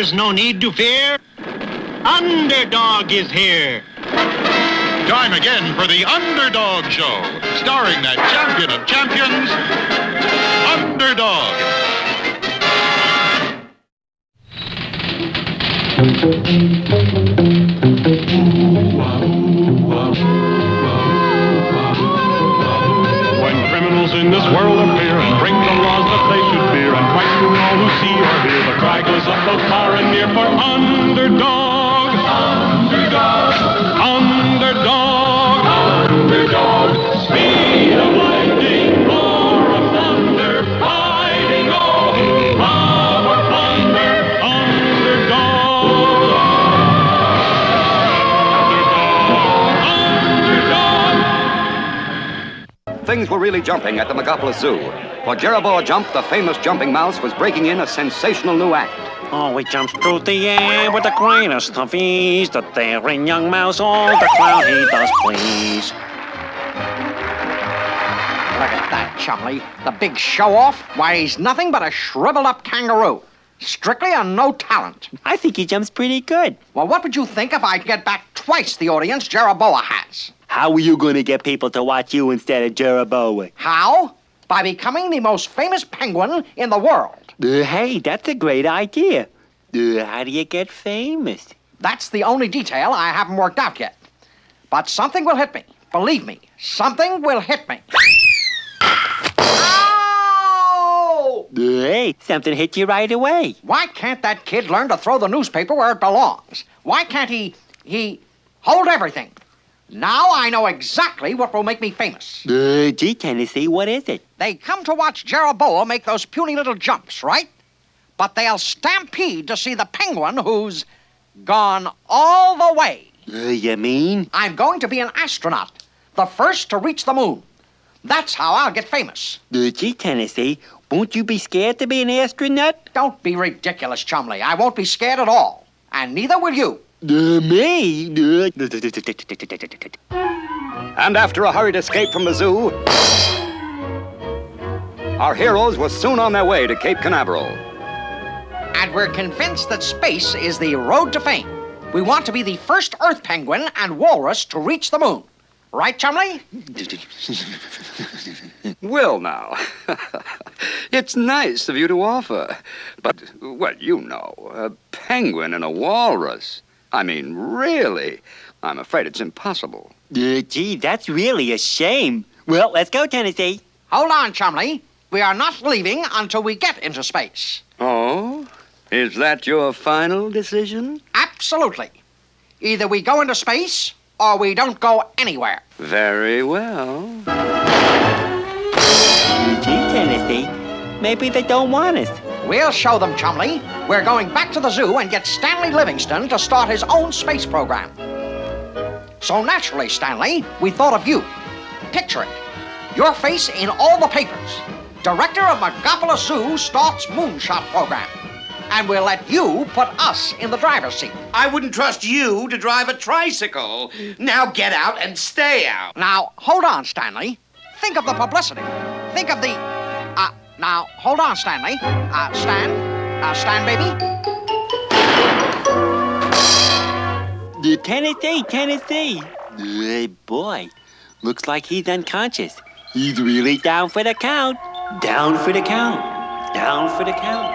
is no need to fear. Underdog is here. Time again for the Underdog Show, starring that champion of champions, Underdog. When criminals in this world appear and bring the laws that they should fear and frighten all who see or hear, the cry goes up both far and near for Underdog. Underdog. Underdog. Underdog. Speed of lightning, roar of thunder, fighting all who love or plunder. Underdog. Things were really jumping at the Megapolis Zoo. For Jeroboam Jump, the famous jumping mouse, was breaking in a sensational new act. Oh, he jumps through the air with the greatest of ease. The daring young mouse, all the clown he does please. Look at that, Chumley. The big show-off? Why, he's nothing but a shriveled-up kangaroo. Strictly on no talent. I think he jumps pretty good. Well, what would you think if I get back twice the audience Jeroboam has? How are you going to get people to watch you instead of Jeroboam? How? By becoming the most famous penguin in the world. Hey, that's a great idea. How do you get famous? That's the only detail I haven't worked out yet. But something will hit me. Believe me, something will hit me. Ow! Hey, something hit you right away. Why can't that kid learn to throw the newspaper where it belongs? Why can't he hold everything? Now I know exactly what will make me famous. Gee, Tennessee, what is it? They come to watch Jeroboam make those puny little jumps, right? But they'll stampede to see the penguin who's gone all the way. You mean? I'm going to be an astronaut, the first to reach the moon. That's how I'll get famous. Gee, Tennessee, won't you be scared to be an astronaut? Don't be ridiculous, Chumley. I won't be scared at all. And neither will you. Me? And after a hurried escape from the zoo, our heroes were soon on their way to Cape Canaveral. And we're convinced that space is the road to fame. We want to be the first Earth penguin and walrus to reach the moon. Right, Chumley? Well, now, it's nice of you to offer. But, well, you know, a penguin and a walrus. I mean, really, I'm afraid it's impossible. Gee, that's really a shame. Well, let's go, Tennessee. Hold on, Chumley. We are not leaving until we get into space. Oh? Is that your final decision? Absolutely. Either we go into space or we don't go anywhere. Very well. Gee, Tennessee, maybe they don't want us. We'll show them, Chumley. We're going back to the zoo and get Stanley Livingston to start his own space program. So naturally, Stanley, we thought of you. Picture it. Your face in all the papers. Director of Megapolis Zoo starts moonshot program. And we'll let you put us in the driver's seat. I wouldn't trust you to drive a tricycle. Now get out and stay out. Now, hold on, Stanley. Think of the publicity. Think of the... Now, hold on, Stanley. Stan, baby. Tennessee. Hey, boy. Looks like he's unconscious. He's really down for the count. Down for the count. Down for the count.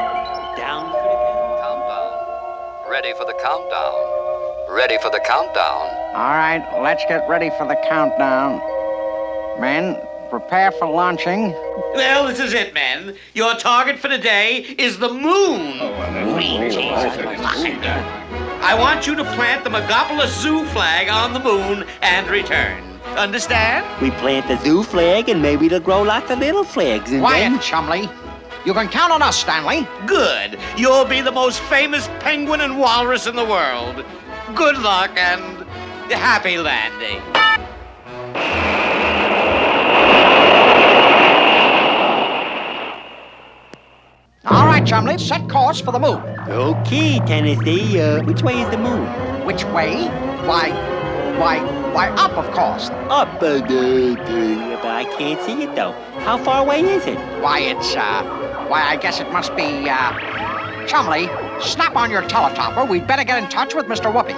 Down for the count. Countdown. Ready for the countdown. Ready for the countdown. All right, let's get ready for the countdown. Men, prepare for launching. Well, this is it, men. Your target for today is the moon. I want you to plant the Megapolis Zoo flag on the moon and return. Understand? We plant the zoo flag and maybe they'll grow lots of little flags. And Quiet, then... Chumley. You can count on us, Stanley. Good. You'll be the most famous penguin and walrus in the world. Good luck and happy landing. All right, Chumley, set course for the moon. Okay, Tennessee. Which way is the moon? Which way? Why, up, of course. Up, but I can't see it, though. How far away is it? Why, I guess it must be, Chumley, snap on your teletopper. We'd better get in touch with Mr. Whoopi.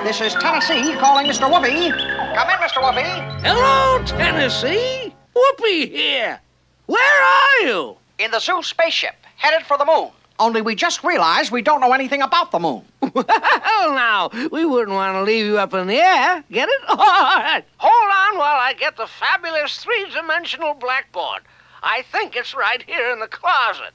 This is Tennessee calling Mr. Whoopi. Come in, Mr. Whoopi. Hello, Tennessee. Whoopi here. Where are you? In the zoo spaceship, headed for the moon. Only we just realized we don't know anything about the moon. Well, now, we wouldn't want to leave you up in the air. Get it? All right. Hold on while I get the fabulous three-dimensional blackboard. I think it's right here in the closet.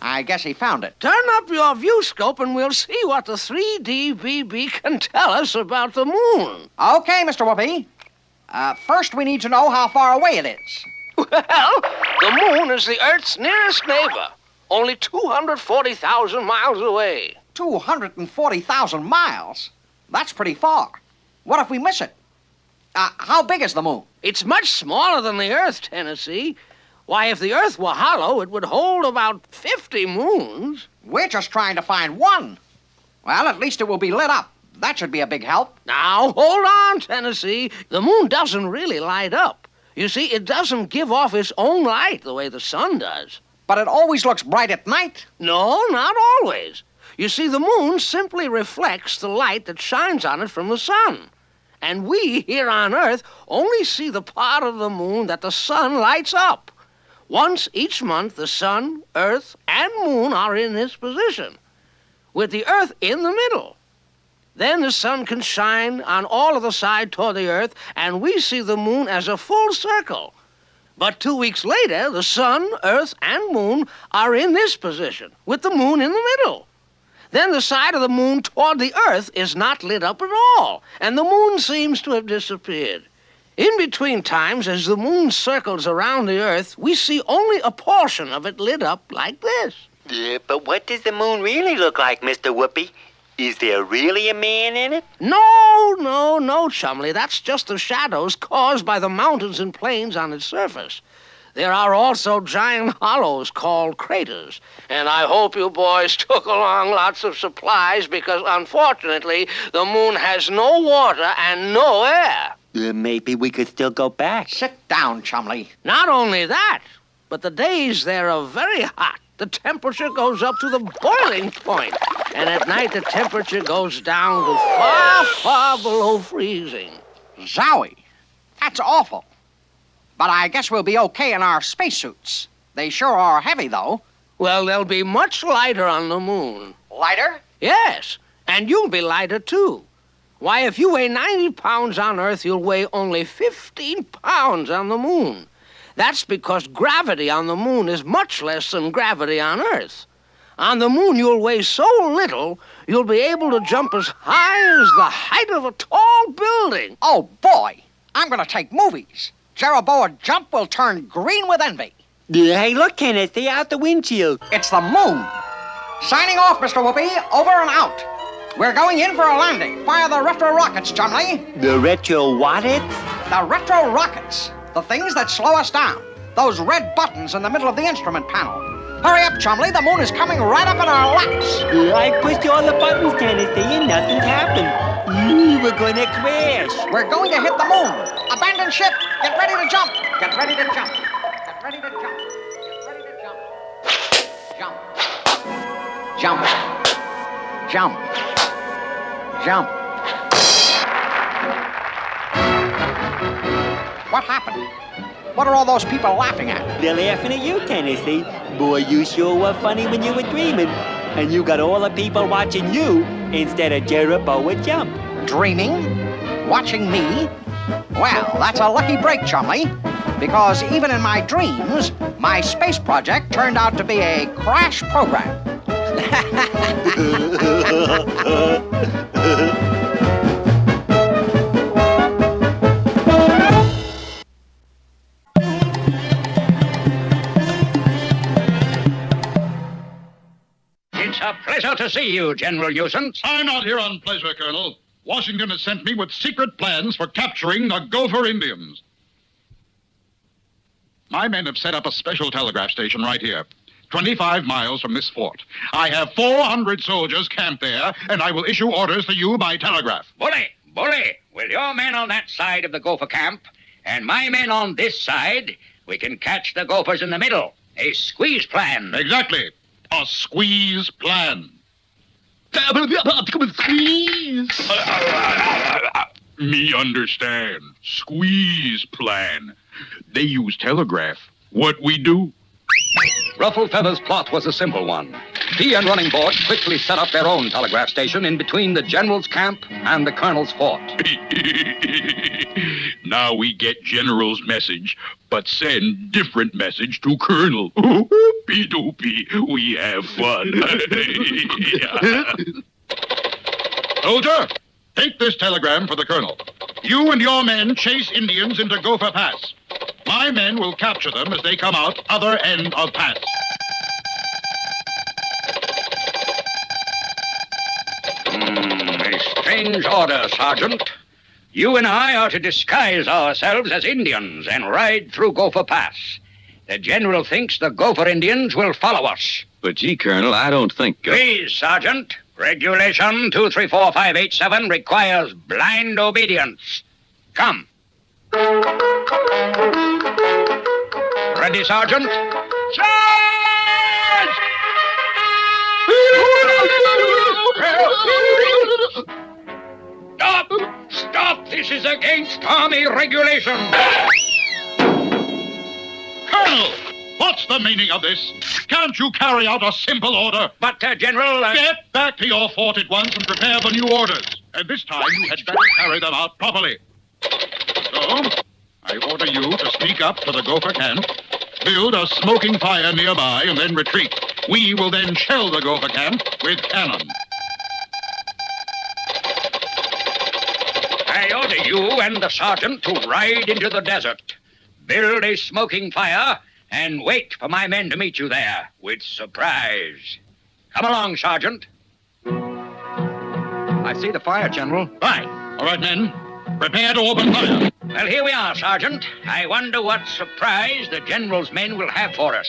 I guess he found it. Turn up your viewscope and we'll see what the 3D BB can tell us about the moon. Okay, Mr. Whoopi. First, we need to know how far away it is. Well, the moon is the Earth's nearest neighbor, only 240,000 miles away. 240,000 miles? That's pretty far. What if we miss it? How big is the moon? It's much smaller than the Earth, Tennessee. Why, if the Earth were hollow, it would hold about 50 moons. We're just trying to find one. Well, at least it will be lit up. That should be a big help. Now, hold on, Tennessee. The moon doesn't really light up. You see, it doesn't give off its own light the way the sun does. But it always looks bright at night. No, not always. You see, the moon simply reflects the light that shines on it from the sun. And we, here on Earth, only see the part of the moon that the sun lights up. Once each month, the sun, Earth, and moon are in this position, with the Earth in the middle. Then the sun can shine on all of the side toward the Earth, and we see the moon as a full circle. But 2 weeks later, the sun, Earth, and moon are in this position, with the moon in the middle. Then the side of the moon toward the Earth is not lit up at all, and the moon seems to have disappeared. In between times, as the moon circles around the Earth, we see only a portion of it lit up like this. Yeah, but what does the moon really look like, Mr. Whoopi? Is there really a man in it? No, Chumley. That's just the shadows caused by the mountains and plains on its surface. There are also giant hollows called craters. And I hope you boys took along lots of supplies because, unfortunately, the moon has no water and no air. Maybe we could still go back. Sit down, Chumley. Not only that, but the days there are very hot. The temperature goes up to the boiling point, and at night the temperature goes down to far, far below freezing. Zowie. That's awful. But I guess we'll be okay in our spacesuits. They sure are heavy, though. Well, they'll be much lighter on the moon. Lighter? Yes, and you'll be lighter, too. Why, if you weigh 90 pounds on Earth, you'll weigh only 15 pounds on the moon. That's because gravity on the moon is much less than gravity on Earth. On the moon, you'll weigh so little, you'll be able to jump as high as the height of a tall building. Oh, boy. I'm going to take movies. Jeroboa Jump will turn green with envy. Hey, look, Tennessee, out the windshield. It's the moon. Signing off, Mr. Whoopi. Over and out. We're going in for a landing. Fire the retro rockets, Chumley. The retro what it? The retro rockets. The things that slow us down. Those red buttons in the middle of the instrument panel. Hurry up, Chumley. The moon is coming right up in our laps. I pushed all the buttons, Tennessee, and nothing's happened. We're gonna crash. We're going to hit the moon. Abandon ship. Get ready to jump. Get ready to jump. Get ready to jump. Get ready to jump. Jump. Jump. Jump. Jump. What happened? What are all those people laughing at? They're laughing at you, Tennessee. Boy, you sure were funny when you were dreaming. And you got all the people watching you instead of Jeroboa Jump. Dreaming? Watching me? Well, that's a lucky break, Chumley. Because even in my dreams, my space project turned out to be a crash program. It's a pleasure to see you, General Newsome. I'm not here on pleasure, Colonel. Washington has sent me with secret plans for capturing the Gopher Indians. My men have set up a special telegraph station right here, 25 miles from this fort. I have 400 soldiers camped there, and I will issue orders to you by telegraph. Bully, with your men on that side of the Gopher camp and my men on this side, We can catch the Gophers in the middle. A squeeze plan. Exactly. A squeeze plan. Squeeze. Me understand. Squeeze plan. They use telegraph. What we do? Rufflefeather's plot was a simple one. He and Running Board quickly set up their own telegraph station in between the general's camp and the colonel's fort. Now we get general's message, but send different message to colonel. Oopie doopie, we have fun. Soldier, take this telegram for the colonel. You and your men chase Indians into Gopher Pass. My men will capture them as they come out other end of pass. A strange order, Sergeant. You and I are to disguise ourselves as Indians and ride through Gopher Pass. The general thinks the Gopher Indians will follow us. But gee, Colonel, I don't think... Please, Sergeant. Regulation 234587 requires blind obedience. Come. Ready, Sergeant? Charge! Stop! Stop! This is against Army regulation. Colonel, what's the meaning of this? Can't you carry out a simple order? But, General... Get back to your fort at once and prepare for new orders. And this time you had better carry them out properly. So, I order you to sneak up to the Gopher camp, build a smoking fire nearby, and then retreat. We will then shell the Gopher camp with cannon. I order you and the sergeant to ride into the desert, build a smoking fire, and wait for my men to meet you there with surprise. Come along, Sergeant. I see the fire, General. Right. All right, men. Prepare to open fire. Well, here we are, Sergeant. I wonder what surprise the General's men will have for us.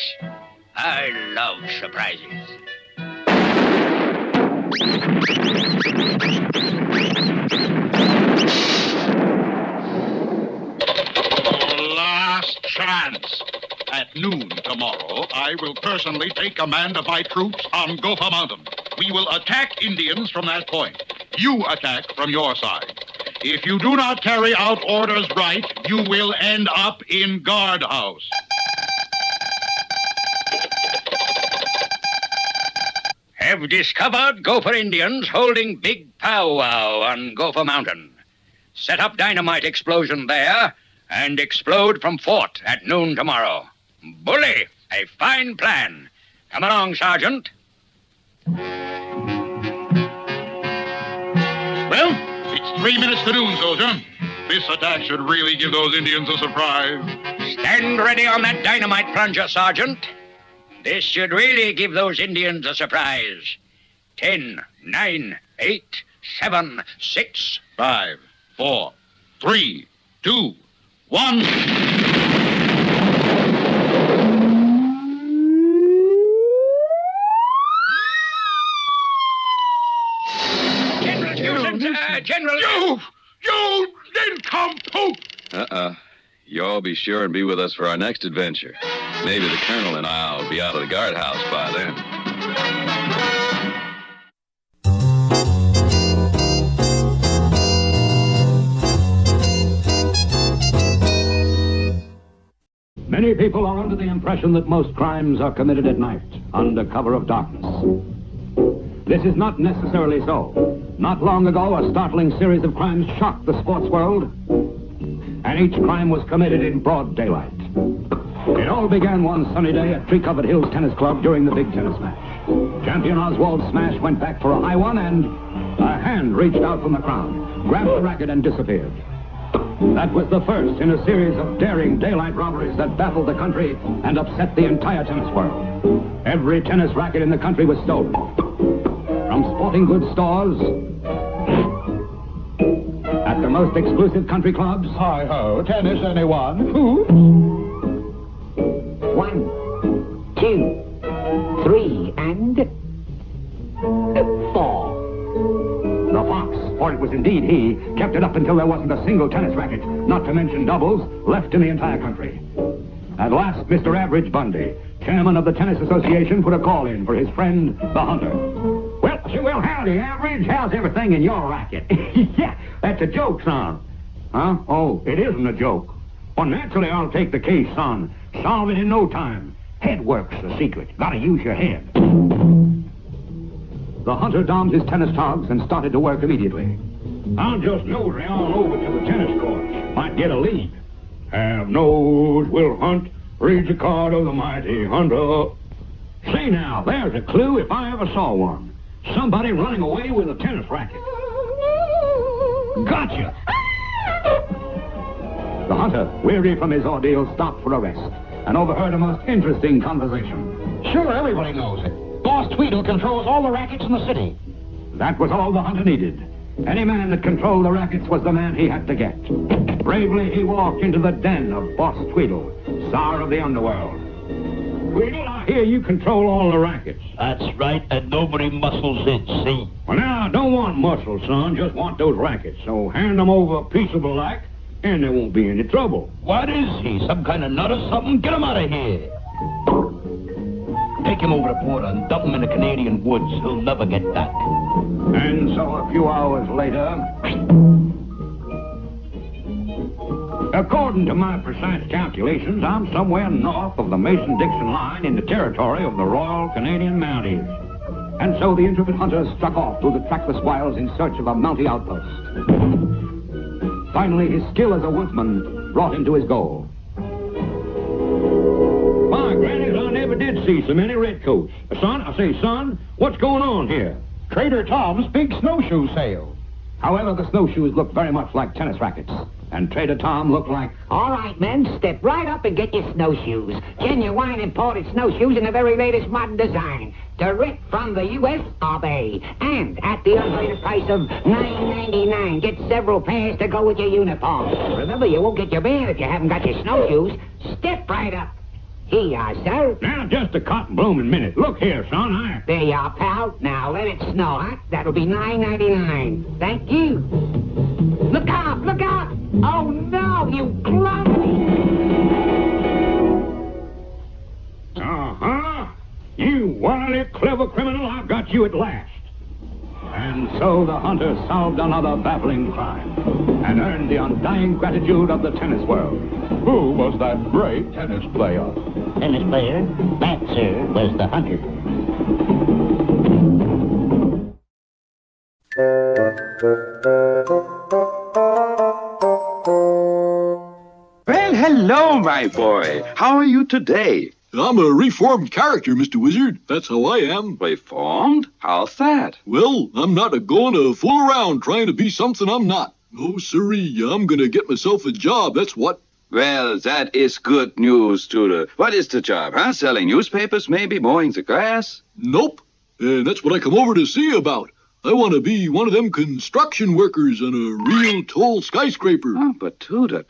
I love surprises. Last chance. At noon tomorrow, I will personally take command of my troops on Gopher Mountain. We will attack Indians from that point. You attack from your side. If you do not carry out orders right, you will end up in guardhouse. Have discovered Gopher Indians holding big powwow on Gopher Mountain. Set up dynamite explosion there and explode from fort at noon tomorrow. Bully! A fine plan. Come along, Sergeant. Well, it's 3 minutes to noon, soldier. This attack should really give those Indians a surprise. Stand ready on that dynamite plunger, Sergeant. This should really give those Indians a surprise. 10, 9, 8, 7, 6... 5, 4, 3, 2, 1... General... You nincompoop! You'll be sure and be with us for our next adventure. Maybe the Colonel and I'll be out of the guardhouse by then. Many people are under the impression that most crimes are committed at night, under cover of darkness. This is not necessarily so. Not long ago, a startling series of crimes shocked the sports world, and each crime was committed in broad daylight. It all began one sunny day at Tree-Covered Hills Tennis Club during the big tennis match. Champion Oswald Smash went back for a high one, and a hand reached out from the crowd, grabbed the racket, and disappeared. That was the first in a series of daring daylight robberies that baffled the country and upset the entire tennis world. Every tennis racket in the country was stolen. From sporting goods stores, at the most exclusive country clubs. Hi-ho, tennis, anyone? Who? 1, 2, 3, and 4. The Fox, for it was indeed he, kept it up until there wasn't a single tennis racket, not to mention doubles, left in the entire country. At last, Mr. Average Bundy, chairman of the Tennis Association, put a call in for his friend, the Hunter. Well, howdy, Average. How's everything in your racket? Yeah, that's a joke, son. Huh? Oh, it isn't a joke. Well, naturally, I'll take the case, son. Solve it in no time. Head work's the secret. Gotta use your head. The Hunter donned his tennis togs and started to work immediately. I'll just nosy all over to the tennis courts. Might get a lead. Have nose, will hunt, read the card of the mighty Hunter. Say now, there's a clue if I ever saw one. Somebody running away with a tennis racket. Gotcha! The Hunter, weary from his ordeal, stopped for a rest and overheard a most interesting conversation. Sure, everybody knows it. Boss Tweedle controls all the rackets in the city. That was all the Hunter needed. Any man that controlled the rackets was the man he had to get. Bravely, he walked into the den of Boss Tweedle, Czar of the underworld. Tweedle, I hear you control all the rackets. That's right, and nobody muscles it, see? Well, now, I don't want muscle, son. Just want those rackets. So hand them over peaceable like, and there won't be any trouble. What is he, some kind of nut or something? Get him out of here. Take him over to Porter and dump him in the Canadian woods. He'll never get back. And so a few hours later, according to my precise calculations, I'm somewhere north of the Mason-Dixon line in the territory of the Royal Canadian Mounties. And so the intrepid hunter struck off through the trackless wilds in search of a Mountie outpost. Finally, his skill as a woodsman brought him to his goal. My grannies, I never did see so many redcoats. Son, what's going on here? Trader Tom's big snowshoe sale. However, the snowshoes looked very much like tennis rackets, and Trader Tom looked like... All right, men, step right up and get your snowshoes. Genuine imported snowshoes in the very latest modern design. Direct from the U.S. of A. And at the unlimited price of $9.99. Get several pairs to go with your uniform. Remember, you won't get your band if you haven't got your snowshoes. Step right up. Here you are, sir. Now, just a cotton blooming minute. Look here, son, There you are, pal. Now, let it snow, huh? That'll be $9.99. Thank you. Look out! Look out! Oh, no, you clumsy! Uh-huh. You wily, clever criminal, I've got you at last. And so the hunter solved another baffling crime and earned the undying gratitude of the tennis world. Who was that great tennis player? Tennis player? That, sir, was the hunter. Well, hello, my boy. How are you today? I'm a reformed character, Mr. Wizard. That's how I am. Reformed? How's that? Well, I'm not a-going to fool around trying to be something I'm not. No, sirree, I'm gonna get myself a job, that's what. Well, that is good news, Tooter. What is the job, huh? Selling newspapers, maybe? Mowing the grass? Nope. And that's what I come over to see about. I want to be one of them construction workers on a real tall skyscraper. Oh, but Tooter,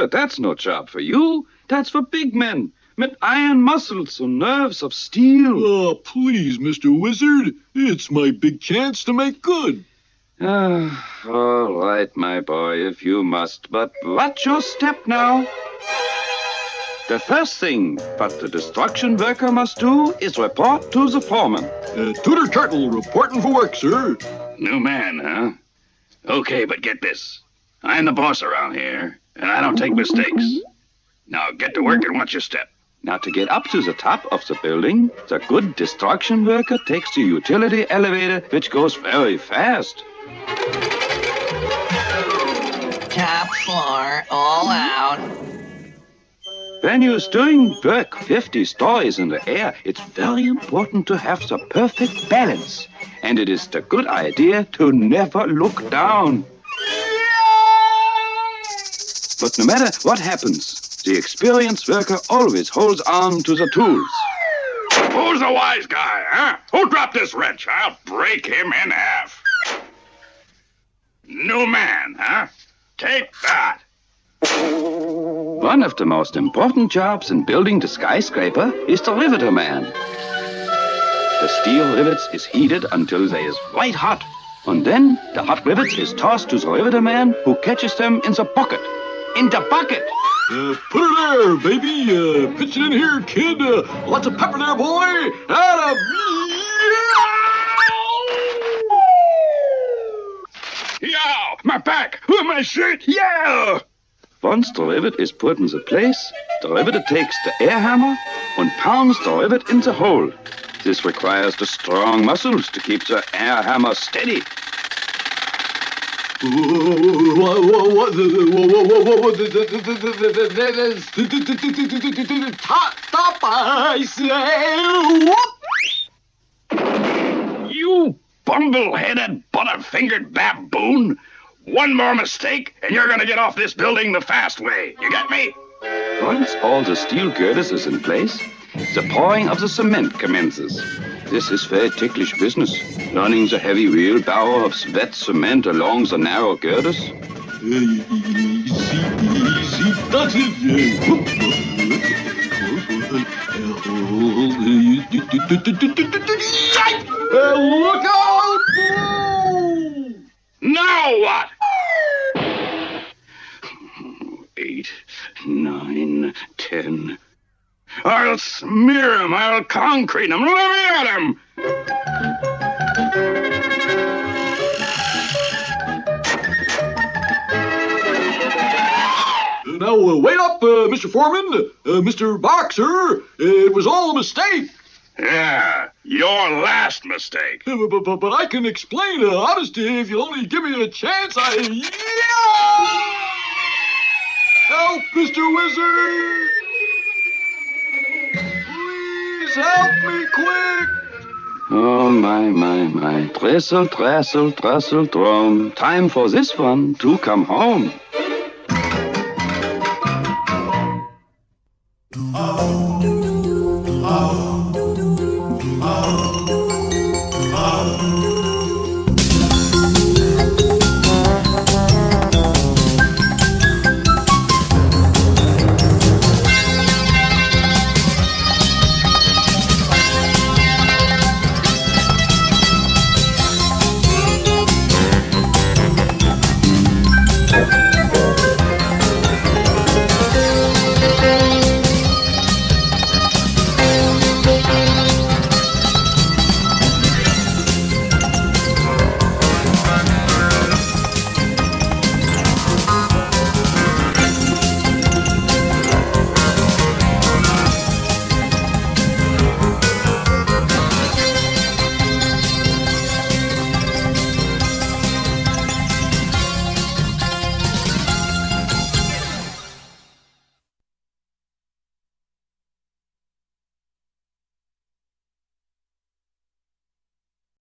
that's no job for you. That's for big men. With iron muscles and nerves of steel. Oh, please, Mr. Wizard. It's my big chance to make good. All right, my boy, if you must. But watch your step now. The first thing what the destruction worker must do is report to the foreman. Tooter Turtle reporting for work, sir. New man, huh? Okay, but get this. I'm the boss around here, and I don't take mistakes. Now get to work and watch your step. Now, to get up to the top of the building, the good destruction worker takes the utility elevator, which goes very fast. Top floor, all out. When you're doing work 50 stories in the air, it's very important to have the perfect balance. And it is the good idea to never look down. But no matter what happens, the experienced worker always holds on to the tools. Who's the wise guy, huh? Who dropped this wrench? I'll break him in half. New man, huh? Take that. One of the most important jobs in building the skyscraper is the riveter man. The steel rivets is heated until they is white hot. And then the hot rivets is tossed to the riveter man, who catches them in the pocket. in the bucket. Put it there, baby. Pitch it in here, kid. Lots of pepper there, boy. Yeah, my back, my shirt, yeah! Once the rivet is put in the place, the riveter takes the air hammer and pounds the rivet in the hole. This requires the strong muscles to keep the air hammer steady. Stop, I say! You bumble-headed, butter-fingered baboon! One more mistake, and you're gonna get off this building the fast way. You got me? Once all the steel girders is in place, the pouring of the cement commences. This is very ticklish business, running the heavy wheelbarrow of wet cement along the narrow girders. Easy, does it? Look out! Now what? 8, 9, 10. I'll smear him. I'll concrete him. Let me at him. Now, wait up, Mr. Foreman. Mr. Boxer, it was all a mistake. Yeah, your last mistake. But I can explain honesty if you'll only give me a chance. Help, Mr. Wizard! Please help me quick! Oh, my. Trestle, trestle, trestle, drum. Time for this one to come home.